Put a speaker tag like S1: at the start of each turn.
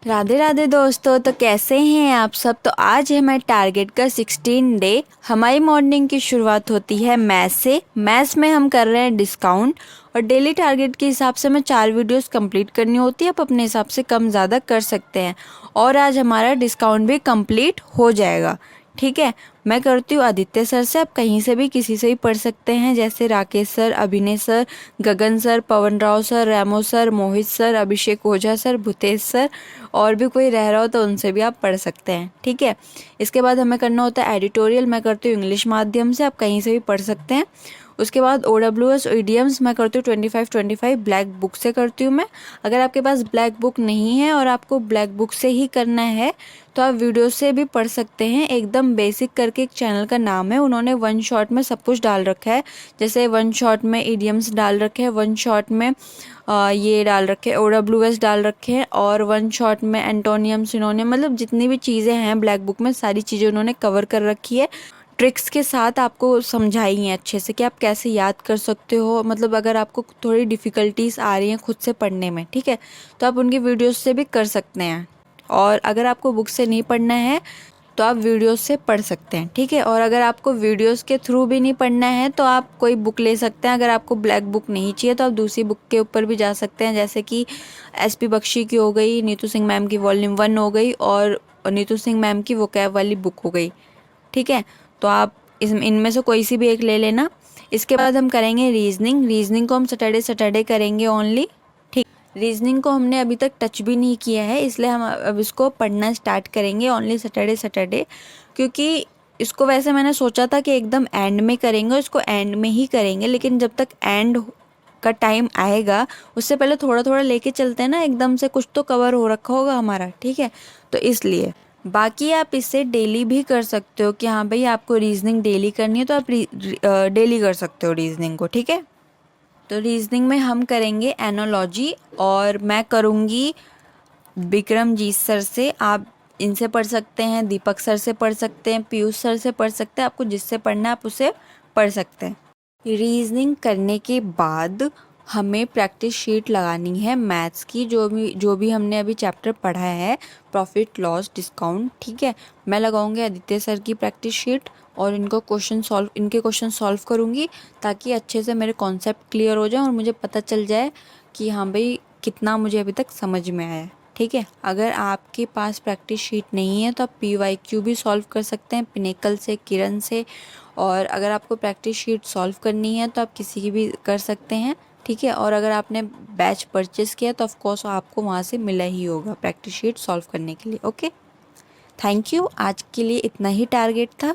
S1: राधे राधे दोस्तों, तो कैसे हैं आप सब। तो आज है हमारे टारगेट का 16 डे। हमारी मॉर्निंग की शुरुआत होती है मैथ्स से। मैथ्स में हम कर रहे हैं डिस्काउंट और डेली टारगेट के हिसाब से हमें 4 वीडियोस कंप्लीट करनी होती है। आप अपने हिसाब से कम ज़्यादा कर सकते हैं और आज हमारा डिस्काउंट भी कंप्लीट हो जाएगा। ठीक है, मैं करती हूँ आदित्य सर से। आप कहीं से भी किसी से भी पढ़ सकते हैं, जैसे राकेश सर, अभिनय सर, गगन सर, पवन राव सर, रैमो सर, मोहित सर, अभिषेक ओझा सर, भूतेश सर, और भी कोई रह रहा हो तो उनसे भी आप पढ़ सकते हैं। ठीक है, इसके बाद हमें करना होता है एडिटोरियल। मैं करती हूँ इंग्लिश माध्यम से, आप कहीं से भी पढ़ सकते हैं। उसके बाद OWS इडियम्स मैं करती हूँ 25-25 ब्लैक बुक से करती हूँ मैं। अगर आपके पास ब्लैक बुक नहीं है और आपको ब्लैक बुक से ही करना है तो आप वीडियो से भी पढ़ सकते हैं। एकदम बेसिक करके एक चैनल का नाम है, उन्होंने वन शॉट में सब कुछ डाल रखा है। जैसे वन शॉट में इडियम्स डाल रखे हैं, वन शॉट में ये डाल रखे हैं, OWS डाल रखे हैं, और वन शॉट में एंटोनियम, सिनोनियम, मतलब जितनी भी चीज़ें हैं ब्लैक बुक में सारी चीज़ें उन्होंने कवर कर रखी है। ट्रिक्स के साथ आपको समझाई हैं अच्छे से कि आप कैसे याद कर सकते हो। मतलब अगर आपको थोड़ी डिफ़िकल्टीज आ रही हैं खुद से पढ़ने में, ठीक है, तो आप उनकी वीडियोस से भी कर सकते हैं। और अगर आपको बुक से नहीं पढ़ना है तो आप वीडियोस से पढ़ सकते हैं। ठीक है, और अगर आपको वीडियोस के थ्रू भी नहीं पढ़ना है तो आप कोई बुक ले सकते हैं। अगर आपको ब्लैक बुक नहीं चाहिए तो आप दूसरी बुक के ऊपर भी जा सकते हैं, जैसे कि SP बख्शी की हो गई, नीतू सिंह मैम की वॉल्यूम 1 हो गई, और नीतू सिंह मैम की वोकैब वाली बुक हो गई। ठीक है, तो आप इनमें से कोई सी भी एक ले लेना। इसके बाद हम करेंगे रीजनिंग। रीजनिंग को हम सैटरडे करेंगे ओनली। ठीक, रीजनिंग को हमने अभी तक टच भी नहीं किया है, इसलिए हम अब इसको पढ़ना स्टार्ट करेंगे ओनली सैटरडे, क्योंकि इसको वैसे मैंने सोचा था कि एकदम एंड में करेंगे, इसको एंड में ही करेंगे, लेकिन जब तक एंड का टाइम आएगा उससे पहले थोड़ा थोड़ा लेके चलते हैं ना, एकदम से कुछ तो कवर हो रखा होगा हमारा। ठीक है, तो इसलिए बाकी आप इसे डेली भी कर सकते हो कि हाँ भाई आपको रीजनिंग डेली करनी है तो आप डेली कर सकते हो रीजनिंग को। ठीक है, तो रीजनिंग में हम करेंगे एनोलॉजी और मैं करूँगी विक्रमजीत सर से। आप इनसे पढ़ सकते हैं, दीपक सर से पढ़ सकते हैं, पीयूष सर से पढ़ सकते हैं। आपको जिससे पढ़ना है आप उसे पढ़ सकते हैं। रीजनिंग करने के बाद हमें प्रैक्टिस शीट लगानी है मैथ्स की, जो भी हमने अभी चैप्टर पढ़ा है, प्रॉफिट लॉस डिस्काउंट। ठीक है, मैं लगाऊंगी आदित्य सर की प्रैक्टिस शीट और इनके क्वेश्चन सॉल्व करूंगी, ताकि अच्छे से मेरे कॉन्सेप्ट क्लियर हो जाए और मुझे पता चल जाए कि हाँ भाई कितना मुझे अभी तक समझ में आया है। ठीक है, अगर आपके पास प्रैक्टिस शीट नहीं है तो आप PYQ भी सॉल्व कर सकते हैं पिनेकल से, किरण से। और अगर आपको प्रैक्टिस शीट सॉल्व करनी है तो आप किसी की भी कर सकते हैं। ठीक है, और अगर आपने बैच परचेस किया तो ऑफकोर्स आपको वहाँ से मिला ही होगा प्रैक्टिस शीट सॉल्व करने के लिए। Okay, thank you. आज के लिए इतना ही टारगेट था।